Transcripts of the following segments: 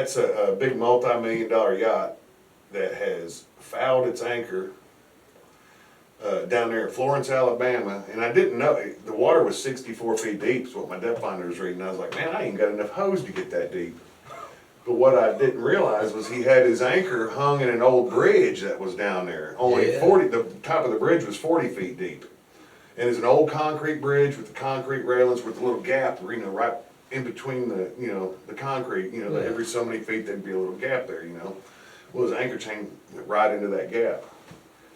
that's a big multi-million-dollar yacht that has fouled its anchor down there in Florence, Alabama, and I didn't know, the water was 64 feet deep, is what my depth finder was reading. I was like, man, I ain't got enough hose to get that deep. But what I didn't realize was he had his anchor hung in an old bridge that was down there. Only Yeah. 40, the top of the bridge was 40 feet deep. And it's an old concrete bridge with the concrete railings with a little gap, you know, right in between the, you know, the concrete, you know, Yeah. every so many feet there'd be a little gap there, you know. Well, his anchor chain went right into that gap.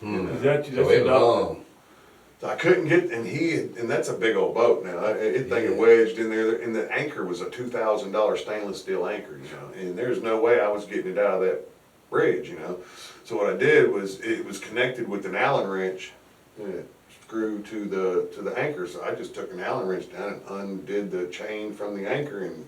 Is that, So that's it a was dog? long. So I couldn't get, and that's a big old boat now. It thing had Yeah. wedged in there, and the anchor was a $2,000 stainless steel anchor, you know, and there's no way I was getting it out of that bridge, you know. So what I did was, it was connected with an Allen wrench, screw to the anchor. So I just took an Allen wrench down and undid the chain from the anchor, and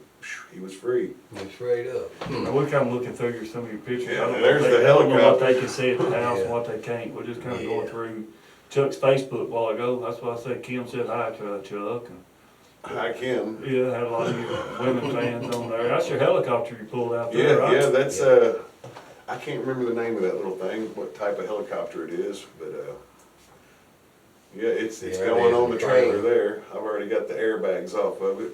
he was free. Went straight up. We're kind of looking through some of your pictures. Yeah, I don't know there's what the they- I don't know what helicopter. they can see at the house and Yeah. what they can't. We're just kind of Yeah. going through Chuck's Facebook a while ago. That's why I said Kim said hi to Chuck. And Hi, Kim. yeah, had a lot of your women fans on there. That's your helicopter you pulled out there, Yeah, right? yeah, that's, I can't remember the name of that little thing, what type of helicopter it is, but, yeah, it's Yeah, it going is on the a trailer train. there. I've already got the airbags off of it.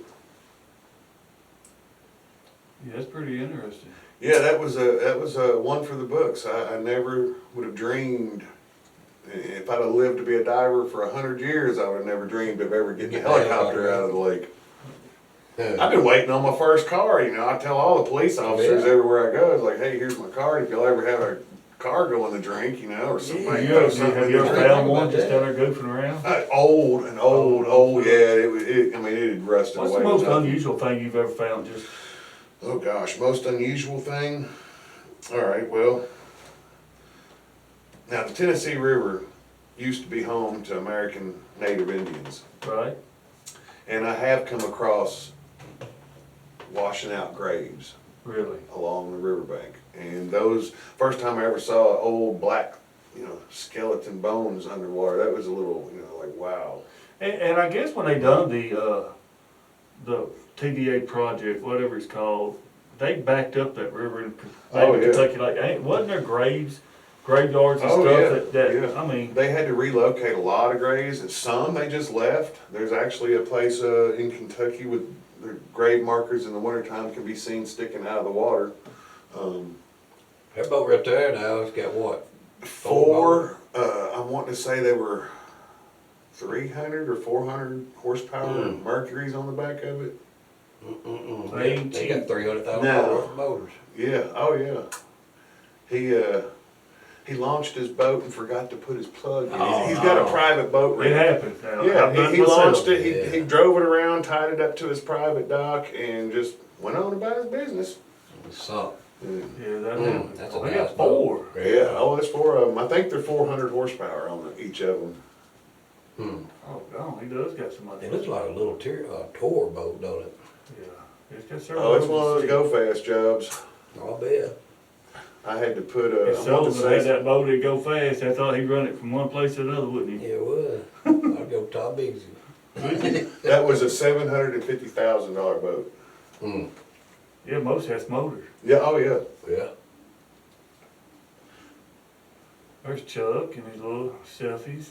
Yeah, that's pretty interesting. Yeah, that was a one for the books. I never would have dreamed, if I'd have lived to be a diver for 100 years, I would have never dreamed of ever getting a Get the helicopter helicopter out of the lake. I've Yeah. been waiting on my first car, you know, I tell all the police officers Yeah. everywhere I go, it's like, hey, here's my card, if y'all ever have a cargo in the drink, you know, or something. Yeah, like You that, ever, something have in you the ever drink. found one about just that. down there goofing around? Old, yeah, I mean, it had rusted What's away. the most Nothing. unusual thing you've ever found? Just Oh gosh, most unusual thing? All right, well, now the Tennessee River used to be home to American Native Indians. right? And I have come across washing out graves Really? along the riverbank. And those, first time I ever saw old black, you know, skeleton bones underwater, that was a little, you know, like, wow. And I guess when they done the TVA project, whatever it's called, they backed up that river in Oh, maybe yeah. Kentucky. Like, wasn't there graveyards and Oh, stuff yeah, that yeah. I mean, They had to relocate a lot of graves, and some they just left. There's actually a place in Kentucky with the grave markers in the wintertime can be seen sticking out of the water. That boat right there now, it's got what? I'm wanting to say they were 300 or 400 horsepower Mm. Mercuries on the back of it. They got 300,000 No. worth of motors. Yeah, oh yeah. He launched his boat and forgot to put his plug in. He's got a private boat it ramp. happens now. Yeah, I've done he myself. launched it, Yeah. he drove it around, tied it up to his private dock, and just went on about his business. It's sunk. Yeah, Yeah, that Mm, happens. that's a They nice got four. yeah, oh, there's 4 of them. I think they're 400 horsepower on each of them. Hmm. Oh, God, he does got some money. It looks like a little tour boat, don't it? Yeah, it's got several. Oh, it's one of those seats. go fast jobs. I'll bet. I had to put, If I want to Sullivan had say, that boat, it'd go fast. I thought he'd run it from one place to another, wouldn't he? Yeah, it would. I'd go top easy. that was a $750,000 boat. Hmm. Yeah, most has motors. Yeah, oh yeah. Yeah. There's Chuck and his little selfies.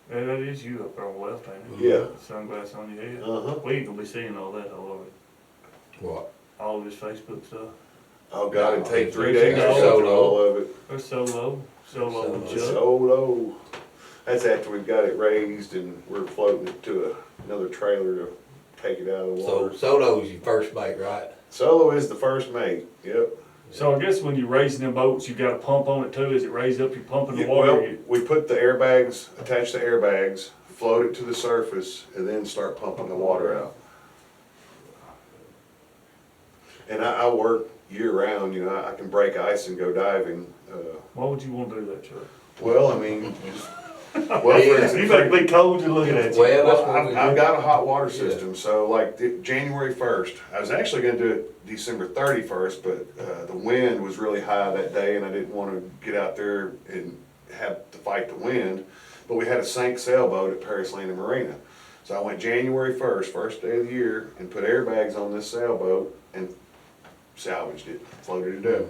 Yeah, that is you up there on the left, ain't it? Yeah. Sunglasses on your head. Uh-huh. We ain't gonna be seeing all that, all of it. What? All of his Facebook stuff. Oh God, it'd take 3 There's days to solo. go through all of it. There's Solo and Solo. Chuck. Solo. That's after we've got it raised and we're floating it to another trailer to take it out of the So water. Solo's your first mate, right? Solo is the first mate, yep. So I guess when you're raising them boats, you got a pump on it too. Is it raised up? You're pumping the Yeah, water. well, we put the airbags, attach the airbags, float it to the surface, and then start pumping the water out. And I work year round, you know, I can break ice and go diving. Why would you want to do that, Chuck? Well, I mean, just, well, Yeah. for instance, You make me cold just looking at you. Well, that's well, what we I've do. got a hot water Yeah. system, so like January 1st, I was actually gonna do it December 31st, but the wind was really high that day and I didn't wanna get out there and have to fight the wind. But we had a sank sailboat at Paris Landing Marina. So I went January 1st, first day of the year, and put airbags on this sailboat and salvaged it, floated it up.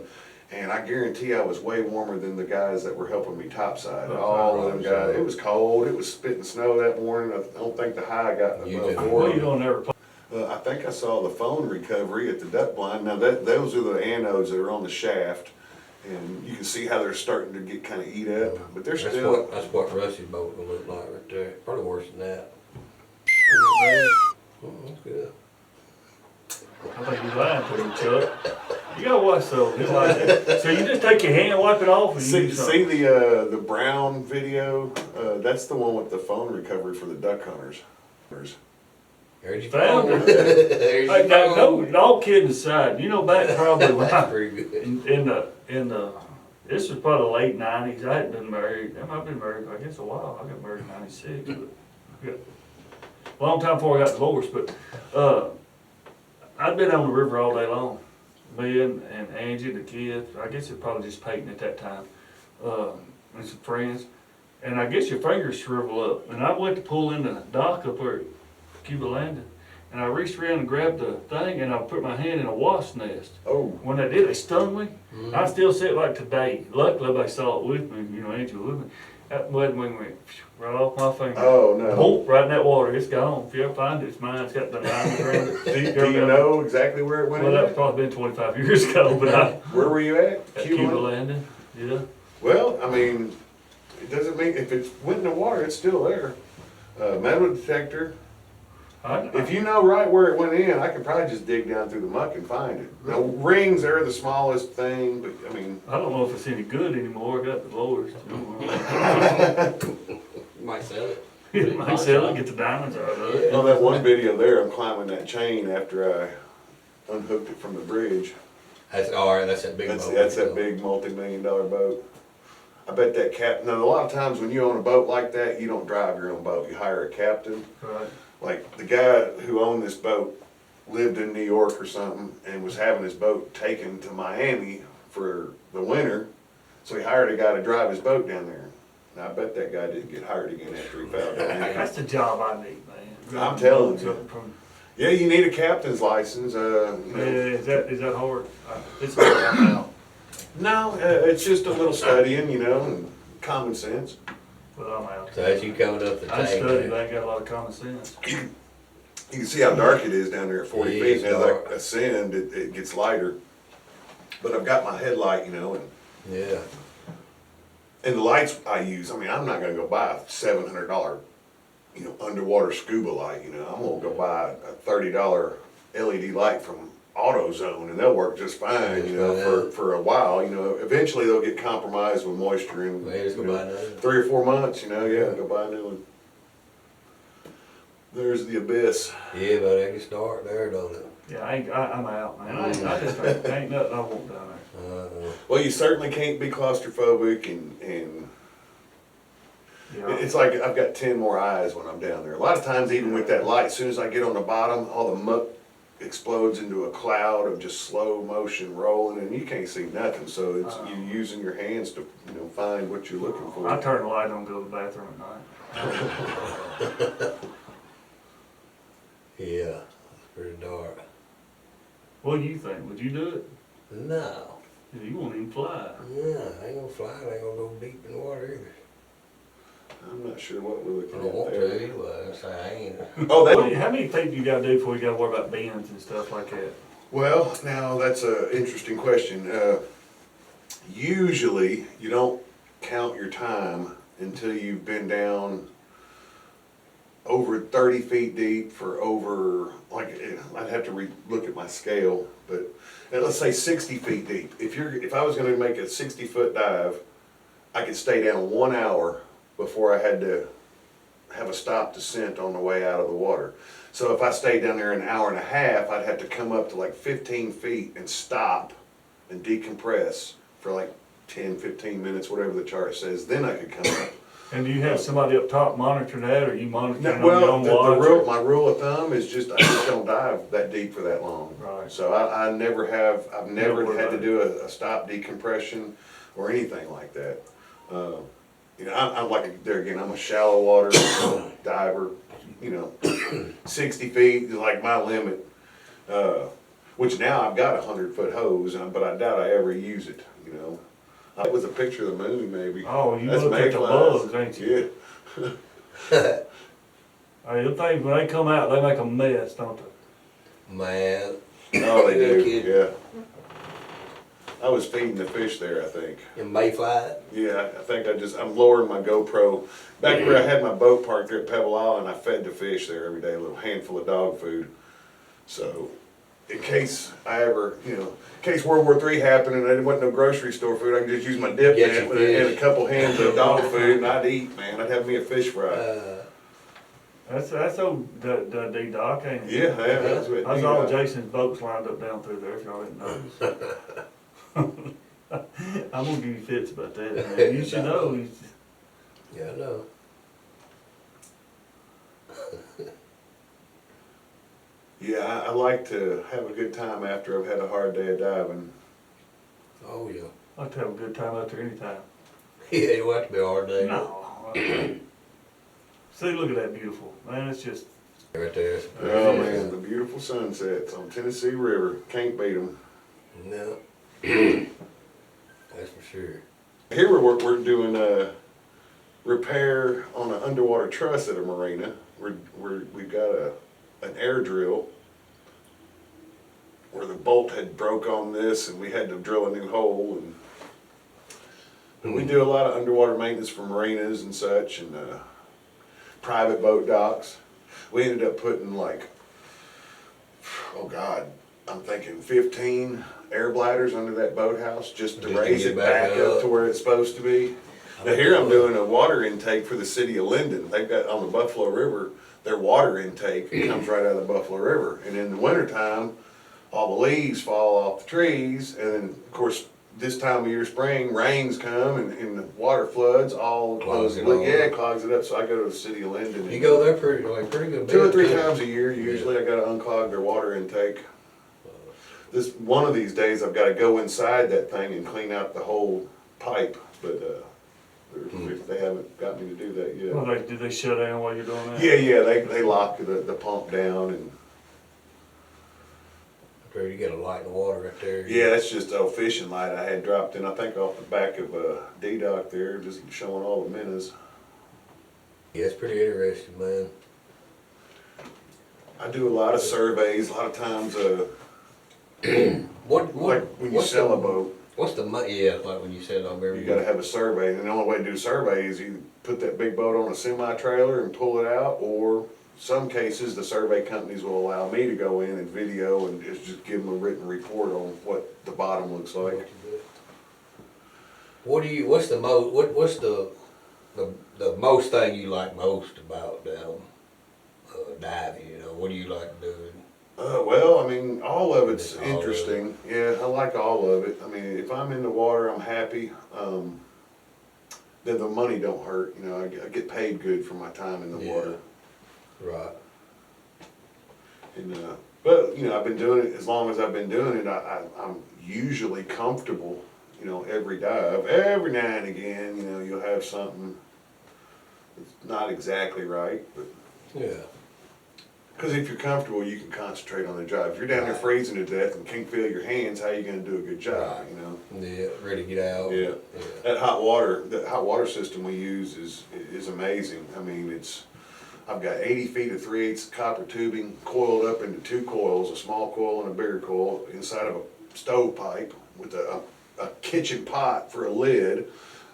And I guarantee I was way warmer than the guys that were helping me topside. All of them guys, it was cold, it was spitting snow that morning. I don't think the high got You above didn't- four. Well, you don't ever, I think I saw the phone recovery at the duck blind. Now those are the anodes that are on the shaft. And you can see how they're starting to get kind of eat up, but they're still. That's what Rusty's boat will look like right there. Probably worse than that. That's good. I think you're lying to him, Chuck. You gotta watch those. It's like that. So you just take your hand, wipe it off, and you See, do see something. the brown video? That's the one with the phone recovery for the duck hunters. There's your Found phone. her. There's Hey, your now, phone. no, all kidding aside, you know, back probably when That's I, pretty good. in the, this was probably the late nineties, I hadn't been married, I might have been married, I guess a while, I got married in '96, but, yeah. Long time before I got divorced, but, I'd been on the river all day long. Me and Angie, the kids, I guess it probably just Peyton at that time, and some friends. And I guess your fingers shrivel up. And I went to pull in the dock up there at Cuba Landing. And I reached around and grabbed the thing and I put my hand in a wasp nest. Oh, When I did, it stung me. I still see it like today. Luckily, they saw it with me, you know, Angie was with me. That mud wing went right off my finger. oh no. Boom, right in that water, it's gone. If you ever find it, it's mine. It's got the diamonds around it. Do you know exactly where it went Well, in? that's probably been 25 years ago, but Where were you at? at Cuba Cuba Landing? Landing, yeah. Well, I mean, it doesn't mean, if it went in the water, it's still there. Metal detector. If you know right where it went in, I could probably just dig down through the muck and find it. Now, rings are the smallest thing, but I mean, I don't know if it's any good anymore. I got the lowers. You might sell it. You might sell it, get the diamonds out of it. on that one video there, I'm climbing that chain after I unhooked it from the bridge. That's, all right, that's that big boat. That's that big multi-million-dollar boat. I bet that now, a lot of times when you own a boat like that, you don't drive your own boat, you hire a captain. Right. Like, the guy who owned this boat lived in New York or something and was having his boat taken to Miami for the winter, so he hired a guy to drive his boat down there. And I bet that guy didn't get hired again after he found out. That's the job I need, man. I'm telling you. From- Yeah, you need a captain's license, Yeah, you know. is that hard? It's hard, I'm out. No, it's just a little studying, you know, and common sense. But I'm out. So that's you coming up the I tank. studied, but I ain't got a lot of common sense. You can see how dark it is down there at 40 It feet, is and as dark. I ascend, it gets lighter. But I've got my headlight, you know, Yeah. and the lights I use, I mean, I'm not gonna go buy a $700, you know, underwater scuba light, you know, I'm gonna go buy a $30 LED light from AutoZone, and they'll work just fine, you know, for a while, you know, eventually they'll get compromised with moisture and, Well, just go you know, buy another. 3 or 4 months, you know, yeah, go buy a new one. There's the abyss. Yeah, but it gets dark there, don't it? Yeah, I'm out, man. I just think, ain't nothing I want down there. Well, you certainly can't be claustrophobic, and Yeah. it's like I've got 10 more eyes when I'm down there. A lot of times, even with that light, as soon as I get on the bottom, all the muck explodes into a cloud of just slow motion rolling, and you can't see nothing. So it's you using your hands to, you know, find what you're looking for. I turn the light on, and go to the bathroom at night. Yeah, it's pretty dark. What do you think? Would you do it? No. You won't even fly. No, I ain't gonna fly, I ain't gonna go deep in the water either. I'm not sure what we're I looking don't want at to there. anyway, so I ain't. Oh, How many feet do you gotta do before you gotta worry about bends and stuff like that? well, now that's an interesting question. Usually, you don't count your time until you've been down over 30 feet deep for over, like, I'd have to look at my scale, but let's say 60 feet deep. If I was gonna make a 60-foot dive, I could stay down 1 hour before I had to have a stop descent on the way out of the water. So if I stayed down there an hour and a half, I'd have to come up to like 15 feet and stop and decompress for like 10, 15 minutes, whatever the chart says, then I could come up. And do you have somebody up top monitoring that, or you monitoring on your Well, own watch? my rule of thumb is just, I just don't dive that deep for that long. Right. So I've never worry had about to it. do a stop decompression or anything like that. You know, I'm like, there again, I'm a shallow water diver, you know, 60 feet is like my limit. which now I've got a 100-foot hose, but I doubt I ever use it, you know. That was a picture of the moon, maybe. Oh, you That's look at the mayflies. bugs, ain't you? Yeah. Hey, the things, when they come out, they make a mess, don't they? Man, Oh, they You're do, kidding. yeah. I was feeding the fish there, I think. in Mayfly. Yeah, I think I'm lowering my GoPro. Back where I had my boat parked there at Pebble Island, I fed the fish there every day, a little handful of dog food. So, in case I ever, you know, in case World War III happened and there wasn't no grocery store food, I could just use my dip Get net your and a fish. couple hands of dog food and I'd eat, man. I'd have me a fish fry. That's old D Doc, ain't it? Yeah, that's what. That's all Jason's boats lined up down through there, if y'all didn't notice. I'm gonna give you fits about that, man. You should know. Yeah, I know. Yeah, I like to have a good time after I've had a hard day of diving. Oh, yeah. I like to have a good time out there anytime. Yeah, it want to be a hard day. No. See, look at that beautiful, man, it's just, Right there. Oh man, the beautiful sunsets on Tennessee River, can't beat them. No. That's for sure. Here we're doing a repair on an underwater truss at a marina. We've got an air drill where the bolt had broke on this and we had to drill a new hole and we do a lot of underwater maintenance for marinas and such and private boat docks. We ended up putting like, oh God, I'm thinking 15 air bladders under that boathouse just to Just to raise get it back back up up. to where it's supposed to be. Now here I'm doing a water intake for the city of Linden. They've got on the Buffalo River, their water intake comes right out of the Buffalo River. And in the wintertime, all the leaves fall off the trees. And then of course, this time of year, spring, rains come and the water floods, all Clogs it yeah, all it up. clogs it up. So I go to the city of Linden. You and go there pretty good. 2 or 3 bit, too. times a year, usually I gotta unclog their water intake. One of these days, I've gotta go inside that thing and clean out the whole pipe, but, they haven't got me to do that yet. well, do they shut down while you're doing that? Yeah, they lock the pump down and, There you get a light in the water right there. yeah, that's just a fishing light I had dropped in, I think off the back of, D-Dock there, just showing all the minnows. Yeah, it's pretty interesting, man. I do a lot of surveys, a lot of times, What like when you what's sell the, a boat, What's the yeah, like when you said on every you gotta have a survey, and the only way to do a survey is you put that big boat on a semi-trailer and pull it out, or some cases, the survey companies will allow me to go in and video and just give them a written report on what the bottom looks like. What's the most what's the most thing you like most about diving? You know, what do you like doing? Well, I mean, all of it's All of it. interesting. Yeah, I like all of it. I mean, if I'm in the water, I'm happy. Then the money don't hurt, you know, I get paid good for my time in the Yeah. water. Right. And, but, you know, I've been doing it, as long as I've been doing it, I'm usually comfortable, you know, every dive. Every now and again, you know, you'll have something that's not exactly right, but, Yeah. because if you're comfortable, you can concentrate on the job. If you're down there Right. freezing to death and can't feel your hands, how you gonna do a good job, Right. you know? Yeah. Ready to get out. Yeah. That hot water system we use is amazing. I mean, I've got 80 feet of 3/8 copper tubing coiled up into 2 coils, a small coil and a bigger coil, inside of a stovepipe with a kitchen pot for a lid,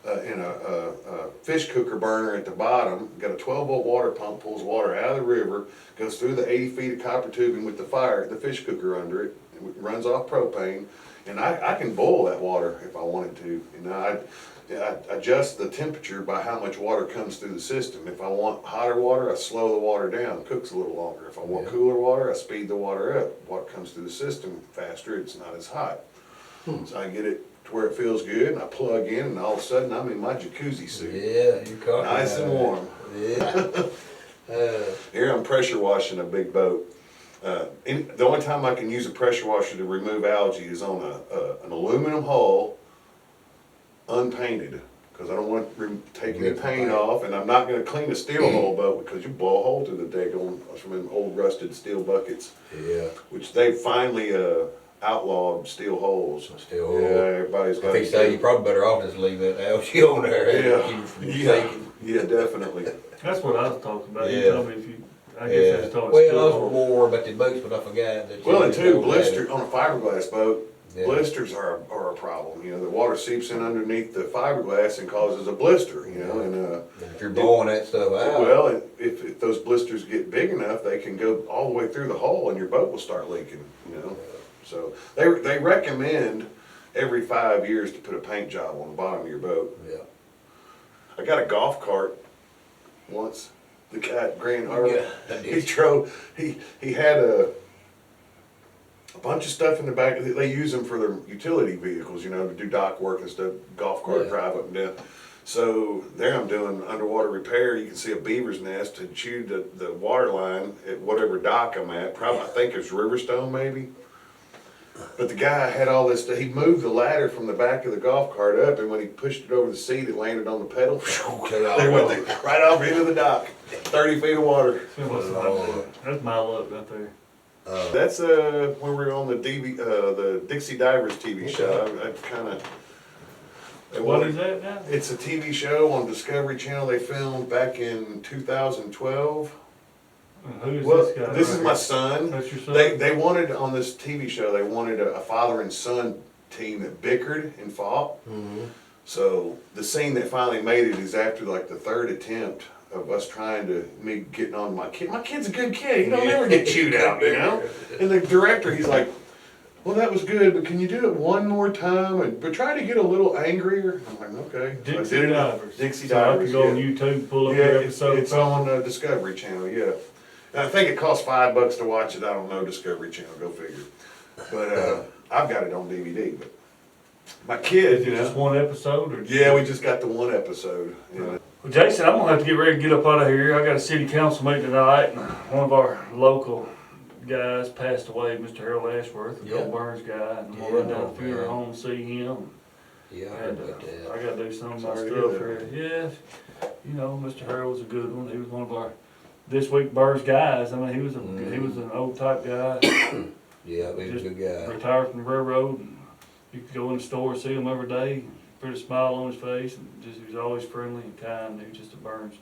and a fish cooker burner at the bottom. Got a 12-volt water pump, pulls water out of the river, goes through the 80 feet of copper tubing with the fish cooker under it, runs off propane, and I can boil that water if I wanted to. You know, I adjust the temperature by how much water comes through the system. If I want hotter water, I slow the water down, cooks a little longer. If I want Yeah. cooler water, I speed the water up. Water comes through the system faster, it's not as hot. So I get it to where it feels good, and I plug in, and all of a sudden I'm in my jacuzzi suit. Yeah, you caught me Nice and there. warm. Yeah. Here I'm pressure washing a big boat. The only time I can use a pressure washer to remove algae is on an aluminum hull, unpainted, cause I don't want taking the paint off, and I'm not gonna clean a steel hull boat, because you blow a hole through the daggone, from them old rusted steel buckets, Yeah, which they finally, outlawed steel holes. still. Yeah, everybody's got. If he say you probably better off just leave that algae on there. Yeah, Keep it from yeah, sinking. yeah, definitely. That's what I was talking about. You Yeah. told me if you, I guess Yeah, that's talking. well, I was more about the boots, but I forgot that. Well, and you two, don't have blisters, it. on a fiberglass boat, Yeah. blisters are a problem, you know, the water seeps in underneath the fiberglass and causes a blister, you know, and, And if you're blowing that stuff out. well, if those blisters get big enough, they can go all the way through the hole and your boat will start leaking, you know? So, they recommend every 5 years to put a paint job on the bottom of your boat. Yeah. I got a golf cart once, the guy at Grand Harbor, Yeah, I did. he drove, he had a bunch of stuff in the back. They use them for their utility vehicles, you know, to do dock work and stuff, golf cart Yeah. drive up and down. So there I'm doing underwater repair. You can see a beaver's nest to chew the water line at whatever dock I'm at. Probably, I think it's Riverstone maybe. But the guy had all this, he moved the ladder from the back of the golf cart up, and when he pushed it over the seat, it landed on the pedal. They went right off into the dock, 30 feet of water. That's my luck right there. That's when we were on the the Dixie Divers TV show. I kind of. What is that now? It's a TV show on Discovery Channel. They filmed back in 2012. Who's Well, this guy? this is right my here? son. That's your son? They wanted on this TV show. They wanted a father and son team that bickered and fought. Mm-hmm. So the scene that finally made it is after like the third attempt of us trying to me getting on my kid. My kid's a good kid. He don't ever get chewed out, you know. And the director, he's like, "Well, that was good, but can you do it one more time? But try to get a little angrier." I'm like, "Okay." So I Dixie did it. Divers. Dixie So I Divers. could go on yeah. YouTube, pull up Yeah, your it's episode. on Discovery Channel. Yeah, and I think it costs $5 to watch it. I don't know, Discovery Channel. Go figure. But I've got it on DVD. But my kid, Is you it just know. one episode or? Yeah, we just got the one episode. You know. Well, Jason, I'm gonna have to get ready to get up out of here. I got a city council meeting tonight, and one of our local guys passed away, Mr. Harold Ashworth, the Yeah. old Burns guy, and I'm gonna Yeah, run down to the funeral man. home and see him. Yeah, I heard And about that. I gotta do some of my Sorry to stuff hear here. Yeah, you know, Mr. Harold was a good one. He was one of our this week Burns guys. I mean, he was an old type guy. Yeah, he was a good guy. Retired from the railroad. And you could go in the store and see him every day. Put a smile on his face, and just he was always friendly and kind. He was just a Burns.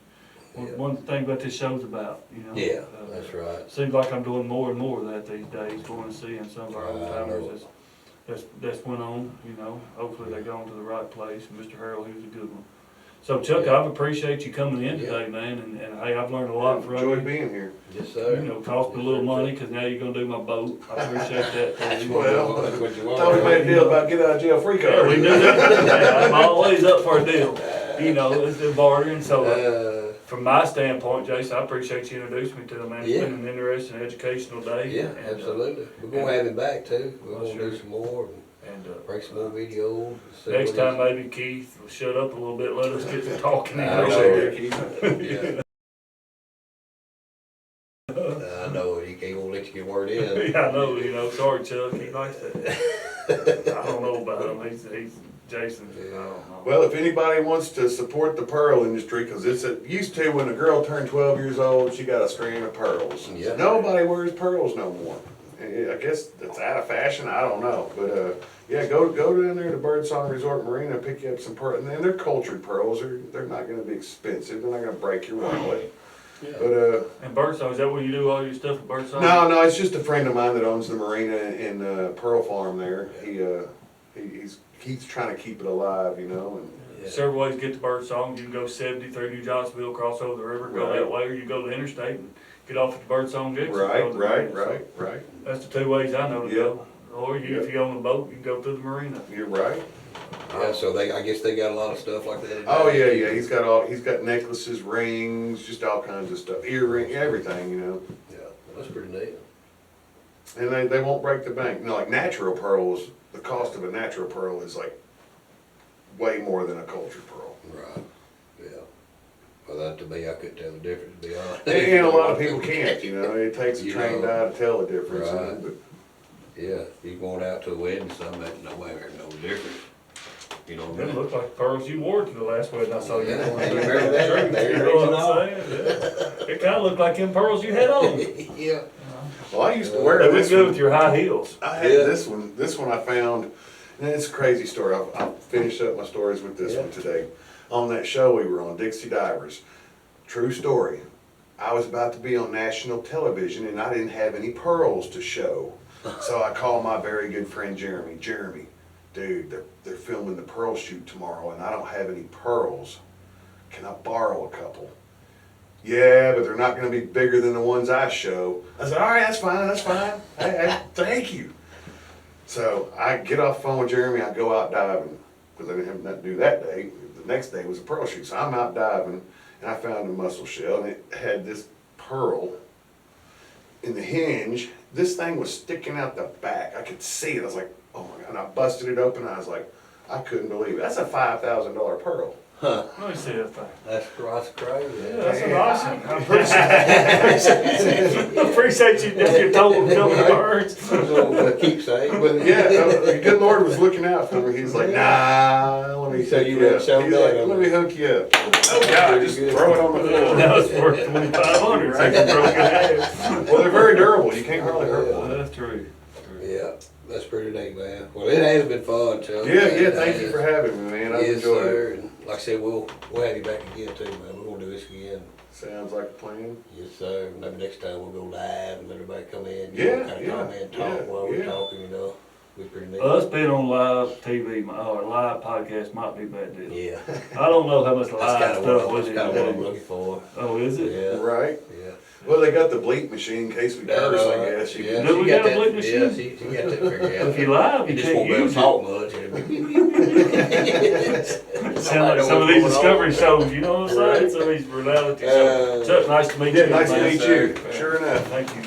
Yeah. One thing about this show's about, you know. Yeah, that's right. Seems like I'm doing more and more of that these days, going and seeing some of our old I know timers that's went on, you know. Hopefully they gone to the right place. And Mr. Harold, he was a good one. So Chuck, Yeah. I appreciate you coming in today, man, and hey, I've learned a lot from Enjoyed you. being here. Yes, You sir. know, cost me a little money, cause now you're gonna do my boat. I appreciate that. too. Well, That's what you want. Thought we made a deal about get out of jail free Yeah, card. we do that. I'm always up for a deal. You know, it's the bartering. So from my standpoint, Jason, I appreciate you introducing me to the man. It's Yeah. been an interesting educational day. Yeah, and, absolutely. We're gonna have him back too. We're Well, gonna sure. do some more, And break some more videos. and see next what time, he's- maybe Keith will shut up a little bit, let us get some talking. I know. Appreciate that, Keith. Yeah. I know, he won't let you get word in. Yeah, I know, you know, sorry Chuck, he likes that. I don't know about him, he's Jason, I don't know. Well, if anybody wants to support the pearl industry, because used to when a girl turned 12 years old, she got a string of pearls. Yeah. Nobody wears pearls no more. I guess it's out of fashion. I don't know, but yeah, go down there to Birdsong Resort Marina, pick you up some pearls, and they're cultured pearls. They're not going to be expensive. They're not going to break your wallet. But And Birdsong, is that where you do all your stuff at Birdsong? no, it's just a friend of mine that owns the marina in Pearl Farm there. He's trying to keep it alive, you know. And Yeah. Several ways to get to Birdsong. You can go 70 through New Johnsonville, cross over the river, go Right. that way, or you go to the interstate and get off at the Birdsong Junction. go to the marina. So right. that's the two ways I know to Yeah. go. Or if you own a boat, you can go to the marina. You're right. Yeah, so I guess they got a lot of stuff like that. Oh yeah. He's got necklaces, rings, just all kinds of stuff, earring, everything, you know. Yeah, that's pretty neat. And they won't break the bank. No, like natural pearls, the cost of a natural pearl is like way more than a cultured pearl. Right, yeah. Well, that to me, I couldn't tell the difference, to be honest. And a lot of people can't, you know. It takes a You trained know. eye to tell the difference. Right. But Yeah, you going out to a wedding, some that no way there's no difference. You know what I It mean? looked like pearls you wore to the last wedding I saw you. Yeah, on. you remember that? There You it know is what I'm saying? Yeah. It kinda looked like them pearls you had on. Yeah. Well, I used to wear They look this good one. with your high heels. I had Yeah. this one I found, and it's a crazy story. I'll finish up my stories with this Yeah. one today. On that show we were on, Dixie Divers, true story. I was about to be on national television and I didn't have any pearls to show. So I called my very good friend Jeremy. Jeremy, dude, they're filming the pearl shoot tomorrow and I don't have any pearls. Can I borrow a couple? Yeah, but they're not gonna be bigger than the ones I show. I said, all right, that's fine. Hey, thank you. So I get off the phone with Jeremy, I go out diving, because I didn't have nothing to do that day. The next day was a pearl shoot, so I'm out diving, and I found a mussel shell, and it had this pearl in the hinge. This thing was sticking out the back. I could see it. I was like, oh my God. And I busted it open, and I was like, I couldn't believe it. That's a $5,000 pearl. Let me see that thing. That's crazy. Yeah, that's a nice one. I appreciate you, if you told them coming to birds. Little keepsake. But yeah, the good Lord was looking out for me. He's like, nah, let me So hook you you wouldn't up. show He's that, like, huh? let me hook you up. Oh God, just throw it on the floor. That was worth 2,500, so you broke it half. Well, they're very durable. You can't hardly hurt one. That's true. Yeah, that's pretty neat, man. Well, it has been fun, Chuck. Yeah, thank you for having me, man. I've Yes, enjoyed it. sir. And like I said, we'll have you back again too, man. We're gonna do this again. Sounds like a plan. Yes, sir. Maybe next time we'll go live and let everybody come in. Yeah, Kind of yeah, come in and talk yeah, while we're yeah. talking, you know. Be pretty neat. Us being on live TV, or live podcast might be a bad deal. Yeah. I don't know how much That's live kind of stuff what we I'm do. looking for. Oh, is it? Yeah. Right. Yeah. Well, they got the bleep machine in case we curse, I guess. You Yeah, can- Do we she got got a that- bleep machine? Yeah, she got that figured out. If you live, You you just won't can't be able to use it. talk much. It'll be- Sound like some of these Discovery shows, you know what I'm saying? Some of these reality shows. Chuck, nice to meet you. Yeah, nice to man. meet you. Sure enough. Thank you.